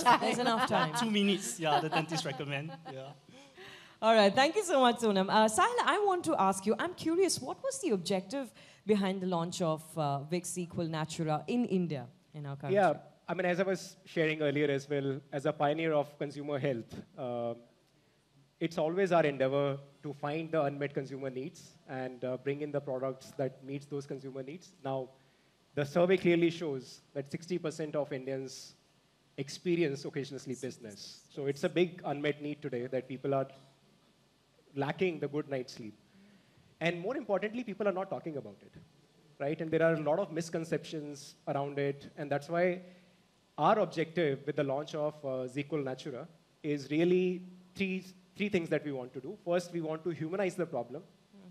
time. There's enough time. 2 minutes, yeah, the dentist recommend. Yeah. All right, thank you so much, Sonam. Sahil, I want to ask you, I'm curious, what was the objective behind the launch of Zzzquil Natura in India, in our country? Yeah, I mean, as I was sharing earlier as well, as a pioneer of consumer health, it's always our endeavor to find the unmet consumer needs and bring in the products that meets those consumer needs. Now, the survey clearly shows that 60% of Indians experience occasional sleeplessness. So it's a big unmet need today that people are lacking the good night's sleep. And more importantly, people are not talking about it, right? And there are a lot of misconceptions around it. And that's why our objective with the launch of Zzzquil Natura is really three things that we want to do. First, we want to humanize the problem,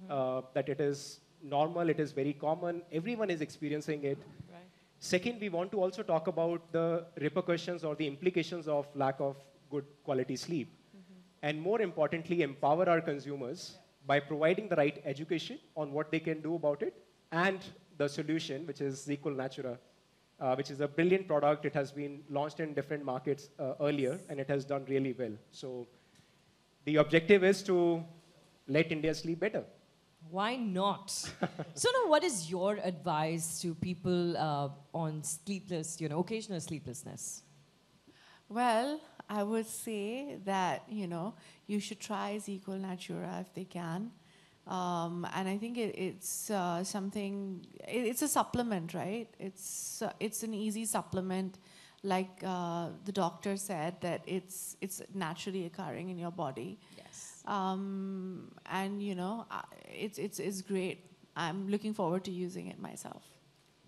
that it is normal, it is very common, everyone is experiencing it. Right. Second, we want to also talk about the repercussions or the implications of lack of good quality sleep. And more importantly, empower our consumers by providing the right education on what they can do about it, and the solution, which is Zzzquil Natura, which is a brilliant product. It has been launched in different markets earlier, and it has done really well. So the objective is to let India sleep better. Why not? So now, what is your advice to people on occasional sleeplessness? Well, I would say that, you should try Zzzquil Natura if they can. And I think it's something, it's a supplement, right? It's an easy supplement, like the doctor said, that it's naturally occurring in your body. Yes. And, it's great. I'm looking forward to using it myself.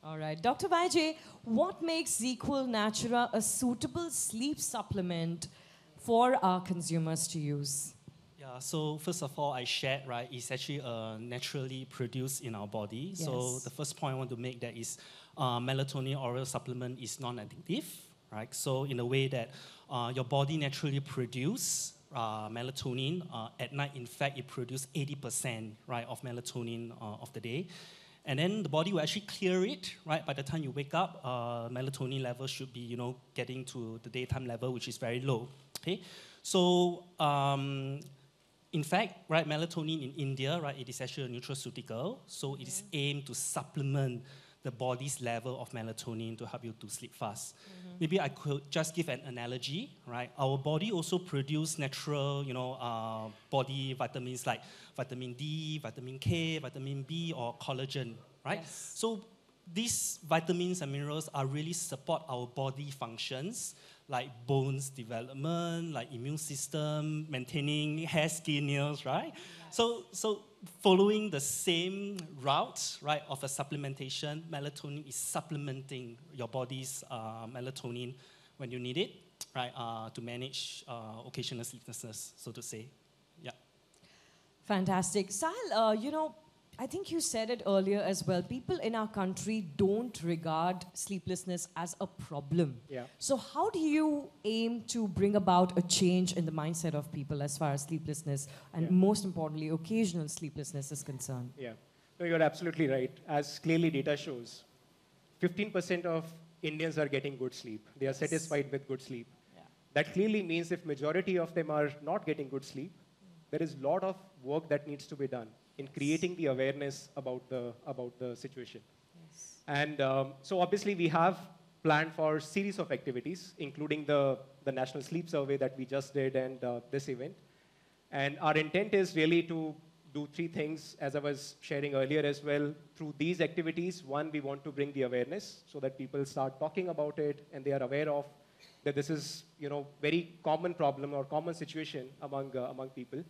All right. Dr. Vijay, what makes Zzzquil Natura a suitable sleep supplement for our consumers to use? Yeah, so first of all, I shared, right, it's actually naturally produced in our body. Yes. So the first point I want to make that is melatonin oral supplement is non-addictive, right? So in a way that your body naturally produces melatonin at night. In fact, it produces 80%, right, of melatonin of the day. And then the body will actually clear it, right? By the time you wake up, melatonin level should be, getting to the daytime level, which is very low, okay? So, in fact, right, melatonin in India, right, it is actually a nutraceutical. So it is aimed to supplement the body's level of melatonin to help you to sleep fast. Maybe I could just give an analogy, right? Our body also produces natural, body vitamins like vitamin D, vitamin K, vitamin B, or collagen, right? Yes. So these vitamins and minerals are really support our body functions, like bones development, like immune system, maintaining hair, skin, nails, right? So following the same route, right, of a supplementation, melatonin is supplementing your body's melatonin when you need it, right, to manage occasional sleeplessness, so to say. Yeah. Fantastic. Sahil, I think you said it earlier as well. People in our country don't regard sleeplessness as a problem. Yeah. So how do you aim to bring about a change in the mindset of people as far as sleeplessness and most importantly, occasional sleeplessness is concerned? Yeah. No, you're absolutely right. As clearly data shows, 15% of Indians are getting good sleep. They are satisfied with good sleep. Yeah. That clearly means if majority of them are not getting good sleep, there is a lot of work that needs to be done in creating the awareness about the situation. Yes. And so obviously we have planned for a series of activities, including the National Sleep Survey that we just did and this event. And our intent is really to do three things, as I was sharing earlier as well. Through these activities, one, we want to bring the awareness so that people start talking about it and they are aware of that this is, very common problem or common situation among people.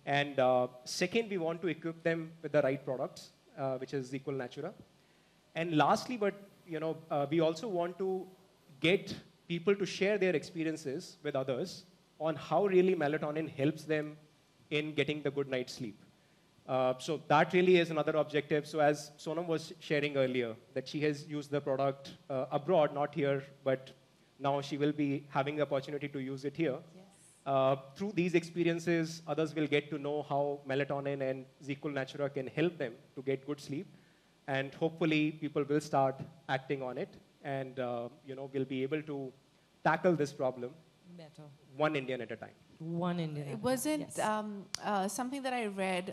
And second, we want to equip them with the right products, which is Zzzquil Natura. And lastly, but we also want to get people to share their experiences with others on how really melatonin helps them in getting the good night's sleep. So that really is another objective. So as Sonam was sharing earlier, that she has used the product abroad, not here, but now she will be having the opportunity to use it here. Yes. Through these experiences, others will get to know how melatonin and Zzzquil Natura can help them to get good sleep. And hopefully, people will start acting on it and, will be able to tackle this problem Better. one Indian at a time. One Indian. It wasn't Yes. something that I read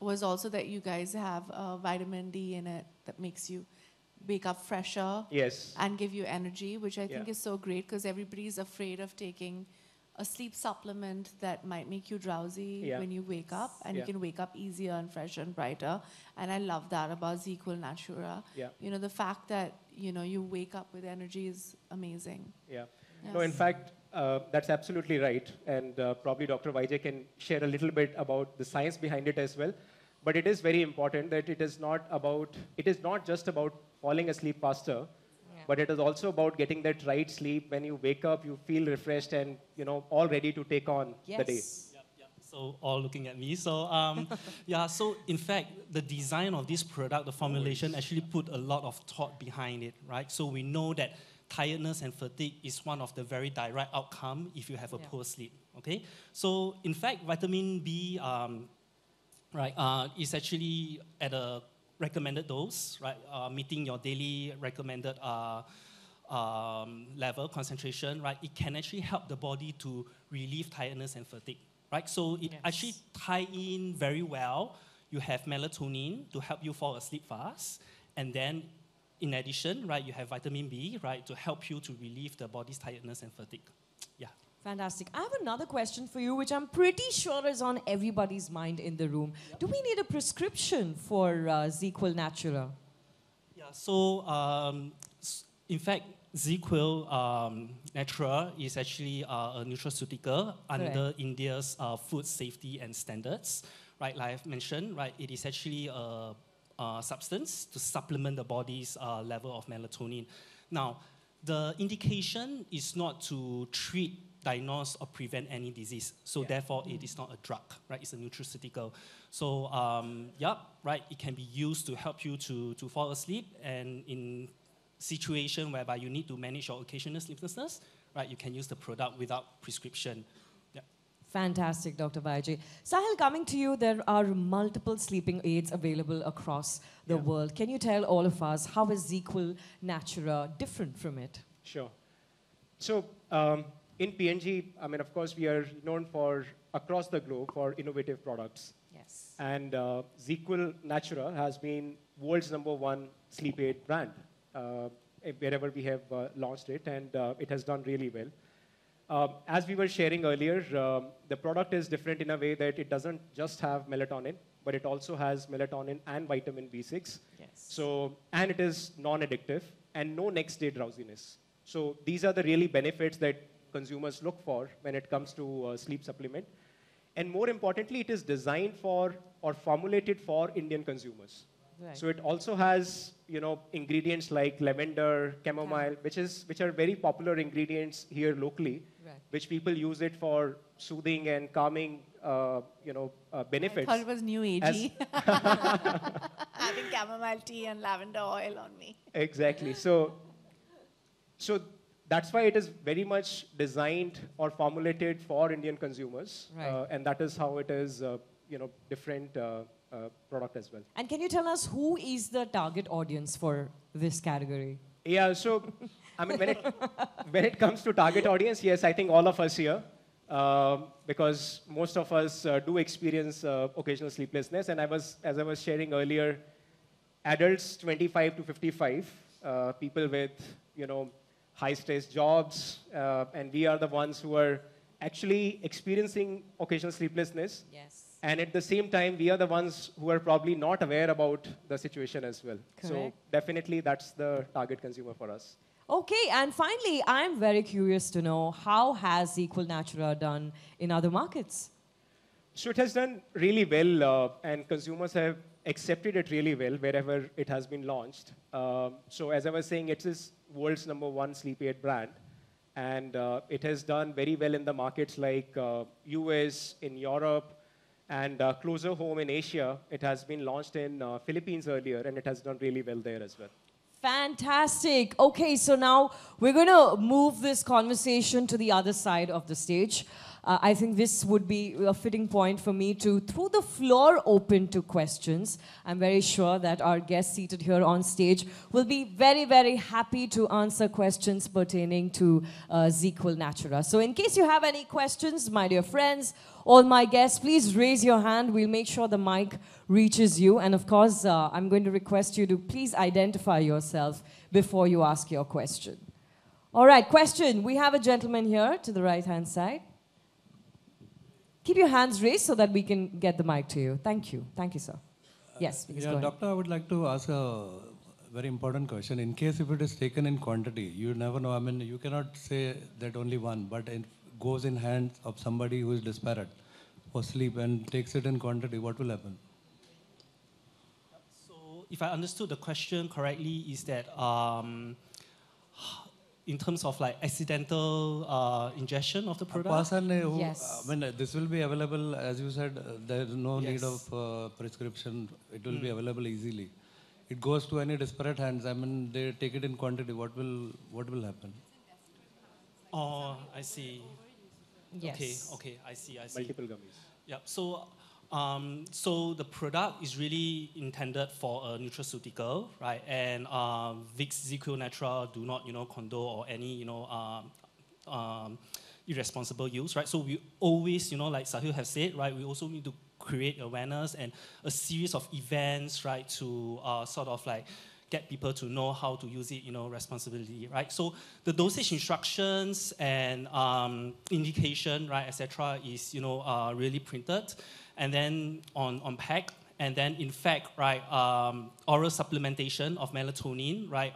was also that you guys have vitamin D in it that makes you wake up fresher Yes. and give you energy, which I think Yeah. is so great because everybody's afraid of taking a sleep supplement that might make you drowsy Yeah. when you wake up, and you Yeah. can wake up easier and fresher and brighter. And I love that about Zzzquil Natura. Yeah. You know, the fact that, you know, you wake up with energy is amazing. Yeah. Yes. No, in fact, that's absolutely right. And probably Dr. Vijay can share a little bit about the science behind it as well. But it is very important that it is not just about falling asleep faster, but it is also about getting that right sleep. When you wake up, you feel refreshed and, you know, all ready to take on the day. Yes. So all looking at me. So yeah. So in fact, the design of this product, the formulation, actually put a lot of thought behind it, right? So we know that tiredness and fatigue is one of the very direct outcome if you have a poor sleep. Okay. So in fact, vitamin B, is actually at a recommended dose, right? Meeting your daily recommended level concentration, right? It can actually help the body to relieve tiredness and fatigue, right? So it actually tie in very well. You have melatonin to help you fall asleep fast, and then in addition, right, you have vitamin B, right, to help you to relieve the body's tiredness and fatigue. Yeah. Fantastic. I have another question for you, which I'm pretty sure is on everybody's mind in the room. Yep. Do we need a prescription for Zzzquil Natura? Yeah, so in fact, Zzzquil Natura is actually a nutraceutical under India's food safety and standards. Right, like I've mentioned, right, it is actually a substance to supplement the body's level of melatonin. Now, the indication is not to treat, diagnose, or prevent any disease. So therefore, it is not a drug, right? It's a nutraceutical. So right, it can be used to help you to fall asleep, and in situation whereby you need to manage your occasional sleeplessness, right, you can use the product without prescription. Fantastic, Dr. Vijay. Sahil, coming to you, there are multiple sleeping aids available across the world. Can you tell all of us how is Zzzquil Natura different from it? Sure. So in PNG, I mean, of course, we are known for, across the globe, for innovative products. Yes. And Zzzquil Natura has been world's #1 sleep aid brand wherever we have launched it, and it has done really well. As we were sharing earlier, the product is different in a way that it doesn't just have melatonin, but it also has melatonin and vitamin B6. Yes. So, and it is non-addictive and no next day drowsiness. So these are the really benefits that consumers look for when it comes to sleep supplement. And more importantly, it is designed for or formulated for Indian consumers. Right. So it also has, you know, ingredients like lavender, chamomile, which are very popular ingredients here locally, which people use it for soothing and calming, benefits. I thought it was new agey. Having chamomile tea and lavender oil on me. Exactly. So that's why it is very much designed or formulated for Indian consumers, and that is how it is, different. Product as well. And can you tell us who is the target audience for this category? Yeah, so I mean, when it comes to target audience, yes, I think all of us here, because most of us do experience occasional sleeplessness. And as I was sharing earlier, adults 25 to 55, people with high stress jobs, and we are the ones who are actually experiencing occasional sleeplessness. Yes. And at the same time, we are the ones who are probably not aware about the situation as well. Correct. So definitely that's the target consumer for us. Okay, and finally, I'm very curious to know, how has Zzzquil Natura done in other markets? So it has done really well, and consumers have accepted it really well wherever it has been launched. So as I was saying, it is world's #1 sleep aid brand. And it has done very well in the markets like US, in Europe, and closer home in Asia. It has been launched in Philippines earlier, and it has done really well there as well. Fantastic. Okay, so now we're going to move this conversation to the other side of the stage. I think this would be a fitting point for me to throw the floor open to questions. I'm very sure that our guests seated here on stage will be very, very happy to answer questions pertaining to Zzzquil Natura. So in case you have any questions, my dear friends, all my guests, please raise your hand. We'll make sure the mic reaches you. And of course, I'm going to request you to please identify yourself before you ask your question. All right, question. We have a gentleman here to the right-hand side. Keep your hands raised so that we can get the mic to you. Thank you. Thank you, sir. Yes, please go ahead. Doctor, I would like to ask a very important question. In case if it is taken in quantity, you never know. I mean, you cannot say that only one, but it goes in hands of somebody who is disparate for sleep and takes it in quantity, what will happen? So if I understood the question correctly, is that in terms of like accidental ingestion of the A product? person who, Yes. I mean, this will be available, as you said, there is no Yes. need of prescription. It will be available easily. It goes to any disparate hands. I mean, they take it in quantity. What will happen? Oh, I see. Yes. Okay, I see. Multiple gummies. Yeah, so the product is really intended for a nutraceutical, right? And Vicks Zzzquil Natura do not, condone or any, irresponsible use, right? So we always, like Sahil has said, right, we also need to create awareness and a series of events, right, to sort of like get people to know how to use it, responsibly, right? So the dosage instructions and indication, right, etc., is really printed, and then on pack, and then in fact, right, oral supplementation of melatonin, right,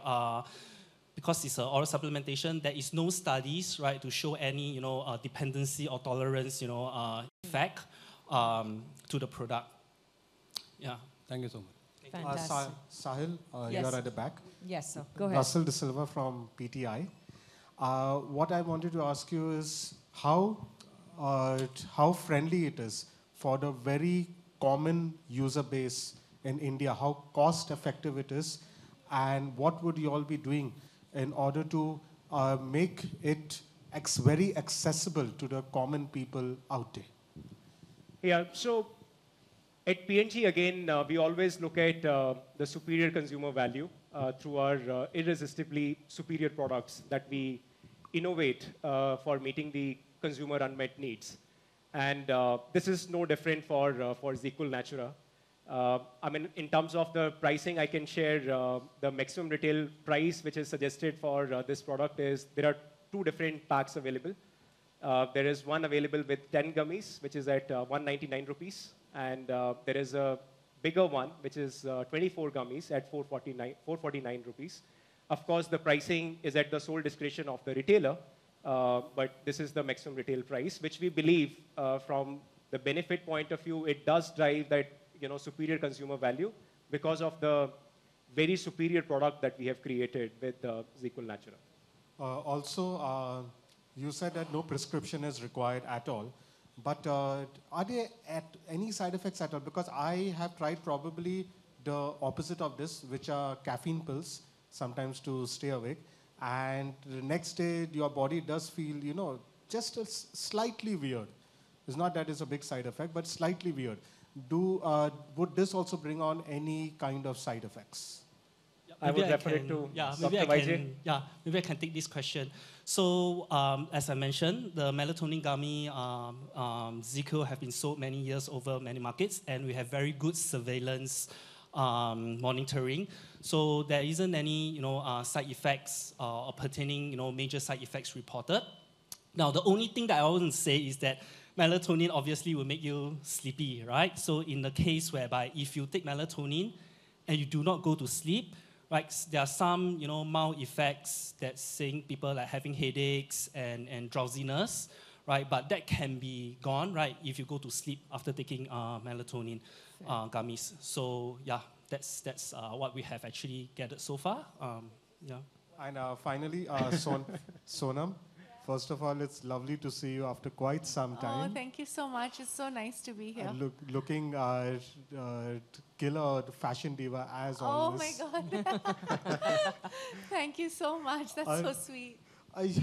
because it's an oral supplementation, there is no studies, right, to show any dependency or tolerance, effect to the product. Yeah. Thank you so much. Fantastic. Sahil, Yes. you're at the back. Yes, sir. Go ahead. Russell De Silva from PTI. What I wanted to ask you is how friendly it is for the very common user base in India, how cost effective it is, and what would you all be doing in order to make it very accessible to the common people out there? Yeah, so at P&G, again, we always look at the superior consumer value through our irresistibly superior products that we innovate for meeting the consumer unmet needs. And this is no different for Zzzquil Natura. I mean, in terms of the pricing, I can share the maximum retail price, which is suggested for this product is, there are 2 different packs available. There is one available with 10 gummies, which is at 199 rupees. And there is a bigger one, which is 24 gummies at 449 rupees. Of course, the pricing is at the sole discretion of the retailer, but this is the maximum retail price, which we believe from the benefit point of view, it does drive that superior consumer value because of the very superior product that we have created with Zzzquil Natura. Also, you said that no prescription is required at all. But are there any side effects at all? Because I have tried probably the opposite of this, which are caffeine pills, sometimes to stay awake. And the next day, your body does feel, just slightly weird. It's not that it's a big side effect, but slightly weird. Would this also bring on any kind of side effects? I would refer it to Dr. Vijay. Maybe I can take this question. So, as I mentioned, the melatonin gummy, Zzzquil, have been sold many years over many markets, and we have very good surveillance monitoring. So there isn't any, side effects or pertaining, major side effects reported. Now, the only thing that I want to say is that melatonin obviously will make you sleepy, right? So in the case whereby if you take melatonin and you do not go to sleep, right, there are some, mild effects that's saying people like having headaches and drowsiness, right? But that can be gone, right, if you go to sleep after taking melatonin gummies. So yeah, that's what we have actually gathered so far. Yeah. And finally, Sonam, first of all, it's lovely to see you after quite some time. Oh, thank you so much. It's so nice to be here. And looking killer fashion diva as Oh always. my God. Thank you so much. That's so sweet.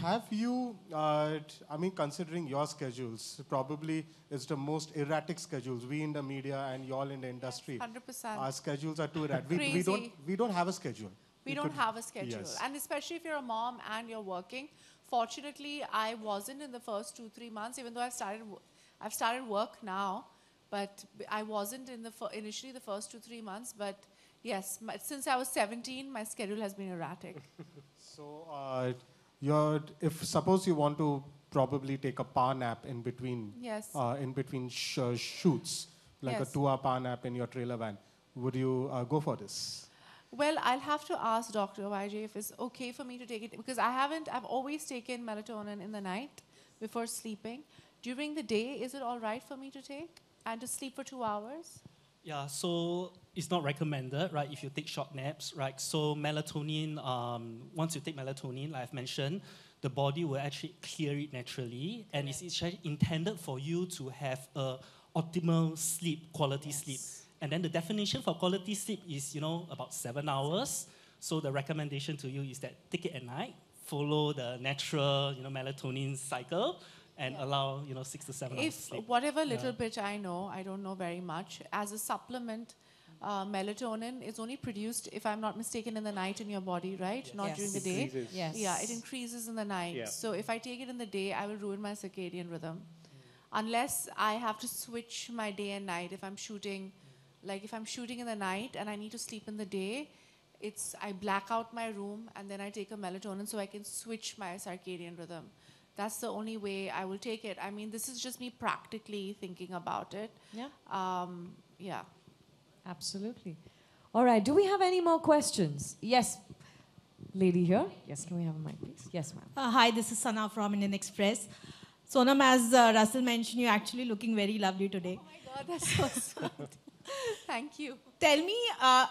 Have you, I mean, considering your schedules, probably it's the most erratic schedules. We in the media and y'all in the industry. 100%. Our schedules are too erratic. Crazy. We don't have a schedule. We don't have a schedule. Yes. And especially if you're a mom and you're working. Fortunately, I wasn't in the first 2-3 months, even though I've started work now, but I wasn't in the initially the first 2-3 months. But yes, since I was 17, my schedule has been erratic. So, if suppose you want to probably take a power nap in between, Yes. in between shoots, like Yes. a 2-hour power nap in your trailer van, would you go for this? Well, I'll have to ask Dr. YJ if it's okay for me to take it, because I've always taken melatonin in the night before sleeping. During the day, is it all right for me to take and to sleep for 2 hours? Yeah, so it's not recommended, right, if you take short naps, right? So melatonin, once you take melatonin, like I've mentioned, the body will actually clear it naturally, and it's actually intended for you to have a optimal sleep, quality sleep. And then the definition for quality sleep is, about 7 hours. So the recommendation to you is that take it at night, follow the natural, melatonin cycle, and allow, 6 to 7 hours If sleep. whatever little bit I know, I don't know very much, as a supplement, melatonin is only produced, if I'm not mistaken, in the night in your body, right? Not Yes. during the day. Increases. Yes. Yeah, it increases in the night. Yeah. So if I take it in the day, I will ruin my circadian rhythm. Unless I have to switch my day and night. If I'm shooting, if I'm shooting in the night and I need to sleep in the day, I black out my room and then I take a melatonin so I can switch my circadian rhythm. That's the only way I will take it. I mean, this is just me practically thinking about it. Yeah. Yeah. Absolutely. All right. Do we have any more questions? Yes. Lady here. Yes. Can we have a mic, please? Yes, ma'am. Hi, this is Sana from Indian Express. Sonam, as Russell mentioned, you're actually looking very lovely today. Oh my God, that's so sweet. Thank you. Tell me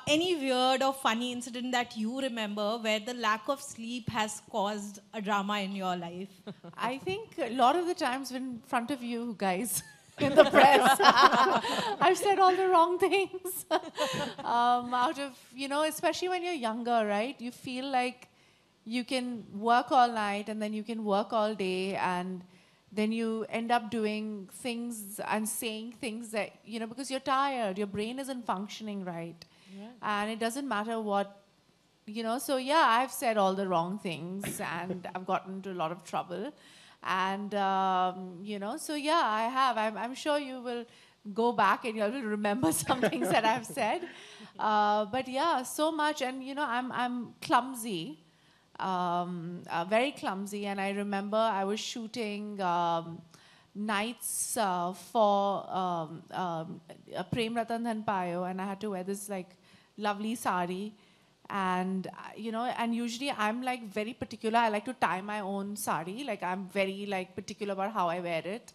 any weird or funny incident that you remember where the lack of sleep has caused a drama in your life. I think a lot of the times when in front of you guys in the press, I've said all the wrong things. Especially when you're younger, right? You feel like you can work all night and then you can work all day, and then you end up doing things and saying things that, because you're tired, your brain isn't functioning right. And it doesn't matter what, so yeah, I've said all the wrong things and I've gotten into a lot of trouble. And, so yeah, I have. I'm sure you will go back and you'll remember some things that I've said. But yeah, so much. And, I'm clumsy. Very clumsy, and I remember I was shooting nights for Prem Ratan Dhan Payo, and I had to wear this lovely sari, and and usually I'm very particular. I like to tie my own sari. I'm very particular about how I wear it,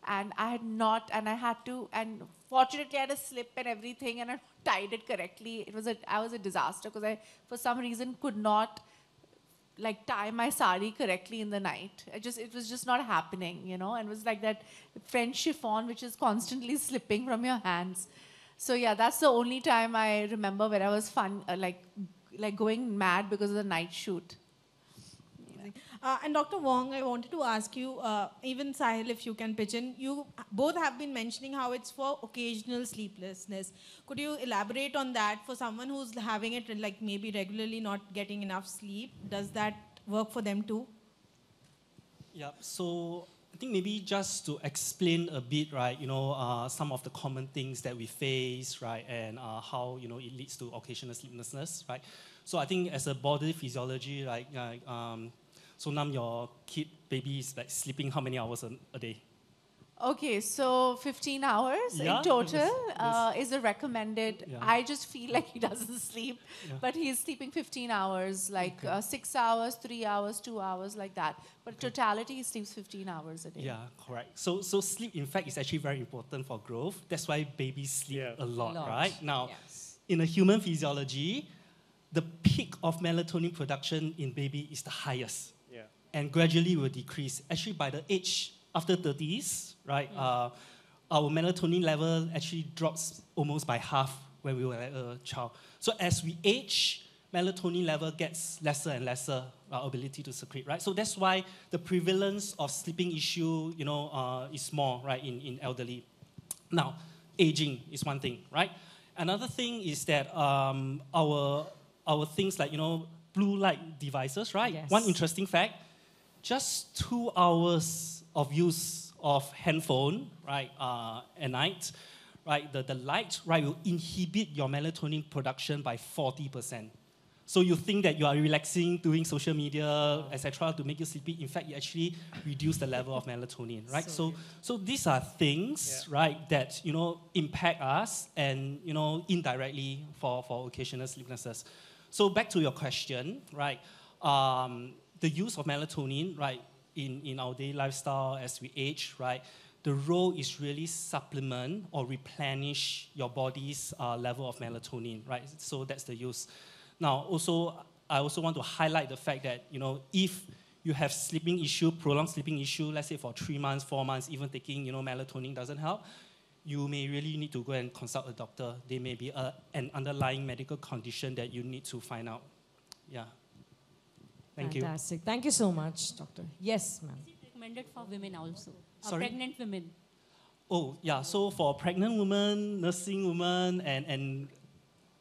and I had not, and I had to, and fortunately I had a slip and everything, and I tied it correctly. I was a disaster because I, for some reason, could not tie my sari correctly in the night. It was just not happening, and it was like that French chiffon which is constantly slipping from your hands. So yeah, that's the only time I remember where I was going mad because of the night shoot. And Dr. Wong, I wanted to ask you, even Sahil, if you can pitch in, you both have been mentioning how it's for occasional sleeplessness. Could you elaborate on that for someone who's having it maybe regularly not getting enough sleep? Does that work for them too? Yeah, so I think maybe just to explain a bit, right, some of the common things that we face, right, and how, it leads to occasional sleeplessness, right? So I think as a body physiology, Sonam, your baby is sleeping how many hours a day? Okay, so 15 hours in total is a recommended. Yeah. I just feel like he doesn't sleep, but he's sleeping 15 hours, 6 hours, 3 hours, 2 hours, like that. But totality, he sleeps 15 hours a day. Yeah, correct. So sleep, in fact, is actually very important for growth. That's why babies sleep a lot, right? Now, in a human physiology, the peak of melatonin production in baby is the highest. And gradually will decrease. Actually, by the age after 30s, right, our melatonin level actually drops almost by half when we were a child. So as we age, melatonin level gets lesser and lesser, our ability to secrete, right? So that's why the prevalence of sleeping issue, is more, right, in elderly. Now, aging is one thing, right? Another thing is that our things like, blue light devices, right? Yes. One interesting fact, just 2 hours of use of handphone, right, at night, right, the light, right, will inhibit your melatonin production by 40%. So you think that you are relaxing, doing social media, etc., to make you sleepy. In fact, you actually reduce the level of melatonin, right? So these are things, right, that impact us and indirectly for occasional sleeplessness. So back to your question, right? The use of melatonin, right, in our daily lifestyle as we age, right? The role is really supplement or replenish your body's level of melatonin, right? So that's the use. Now, I also want to highlight the fact that, if you have sleeping issue, prolonged sleeping issue, let's say for 3 months, 4 months, even taking, melatonin doesn't help, you may really need to go and consult a doctor. There may be an underlying medical condition that you need to find out. Yeah. Thank you. Fantastic. Thank you so much, doctor. Yes, ma'am. Is it recommended for women also? Sorry? Pregnant women. Oh, yeah. So for pregnant women, nursing women, and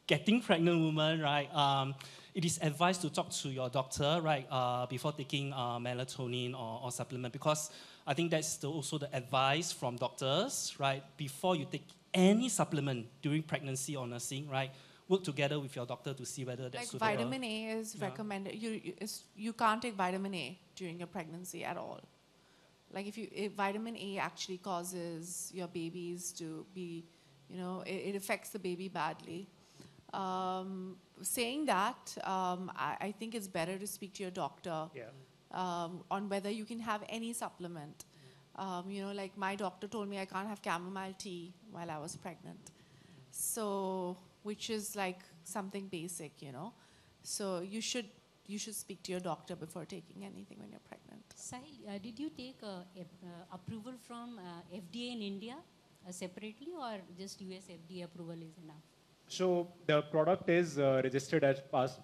getting pregnant women, right, it is advised to talk to your doctor, right, before taking melatonin or supplement, because I think that's also the advice from doctors, right, before you take any supplement during pregnancy or nursing, right, work together with your doctor to see whether that's suitable. Vitamin A is recommended. You can't take vitamin A during your pregnancy at all. Like if vitamin A actually causes your babies to be, it affects the baby badly. Saying that, I think it's better to speak to your doctor on whether you can have any supplement. Like my doctor told me I can't have chamomile tea while I was pregnant. So, which is like something basic, So you should speak to your doctor before taking anything when you're pregnant. Sahil, did you take approval from FDA in India separately, or just US FDA approval is enough? So the product is registered as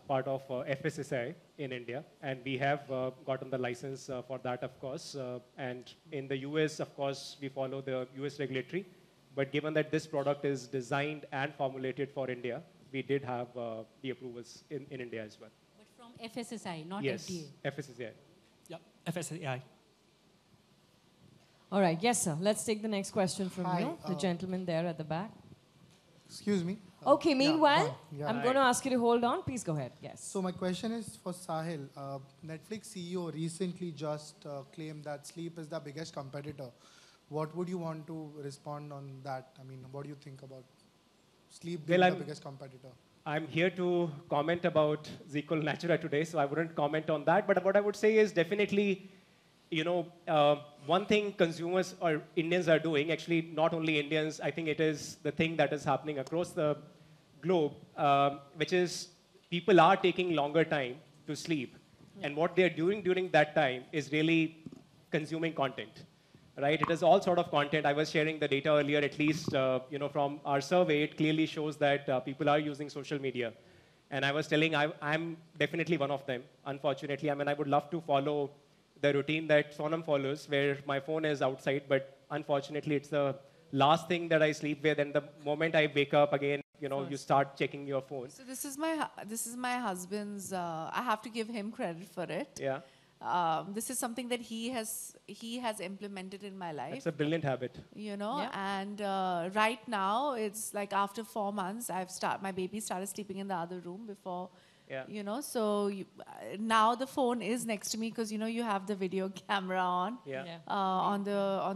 part of FSSAI in India, and we have gotten the license for that, of course. And in the US, of course, we follow the US regulatory. But given that this product is designed and formulated for India, we did have the approvals in India as well. But from FSSAI, not yes, FDA? FSSAI. Yep, FSAI. All right, yes, sir. Let's take the next question from Hi, you, the gentleman there at the back. Excuse me. Okay, meanwhile, yeah. I'm going to ask you to hold on. Please go ahead. Yes. So my question is for Sahil. Netflix CEO recently just claimed that sleep is the biggest competitor. What would you want to respond on that? I mean, what do you think about sleep being the biggest competitor? I'm here to comment about Zzzquil Natura today, so I wouldn't comment on that. But what I would say is definitely, one thing consumers or Indians are doing, actually not only Indians, I think it is the thing that is happening across the globe, which is people are taking longer time to sleep. Yeah. And what they're doing during that time is really consuming content. Right? It is all sort of content. I was sharing the data earlier, at least from our survey, it clearly shows that people are using social media. And I was telling, I'm definitely one of them, unfortunately. I mean, I would love to follow the routine that Sonam follows, where my phone is outside, but unfortunately, it's the last thing that I sleep with. And the moment I wake up again, you start checking your phone. So this is my husband's. I have to give him credit for it. Yeah. This is something that he has implemented in my life. It's a brilliant habit. And right now it's like after 4 months, my baby started sleeping in the other room before. Yeah. So now the phone is next to me because you have the video camera on. Yeah. On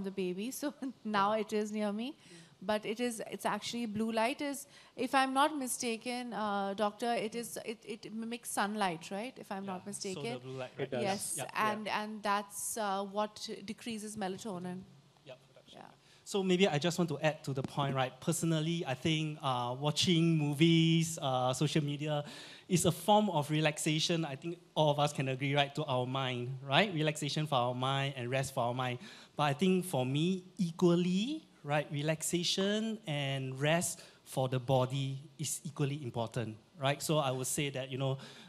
the baby. So now it is near me. But it's actually blue light is, if I'm not mistaken, doctor, it mimics sunlight, right? If I'm not mistaken. So the blue light, right? It does. Yes, Yep. and that's what decreases melatonin. Yep, production. Yeah. So maybe I just want to add to the point, right? Personally, I think watching movies, social media is a form of relaxation. I think all of us can agree, right, to our mind, right? Relaxation for our mind and rest for our mind. But I think for me, equally, right, relaxation and rest for the body is equally important, right? So I would say that,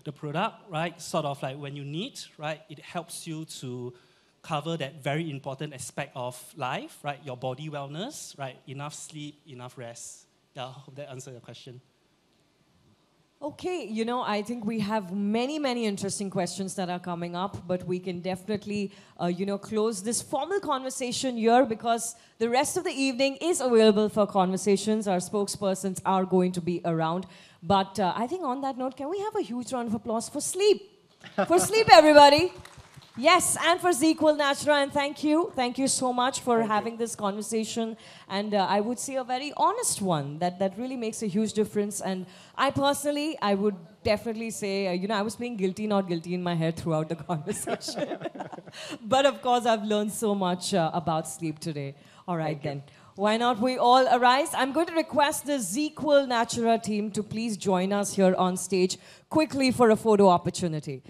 the product, right, sort of like when you need, right, it helps you to cover that very important aspect of life, right? Your body wellness, right? Enough sleep, enough rest. Yeah, I hope that answers your question. Okay, I think we have many, many interesting questions that are coming up, but we can definitely, close this formal conversation here because the rest of the evening is available for conversations. Our spokespersons are going to be around. But I think on that note, can we have a huge round of applause for sleep? For sleep, everybody. Yes, and for Zzzquil, Natura, and thank you. Thank you so much for having this conversation. And I would say a very honest one that really makes a huge difference. And I personally, I would definitely say, I was playing guilty, not guilty in my head throughout the conversation. But of course, I've learned so much about sleep today. All right, then. Why not we all arise? I'm going to request the Zzzquil Natura team to please join us here on stage quickly for a photo opportunity.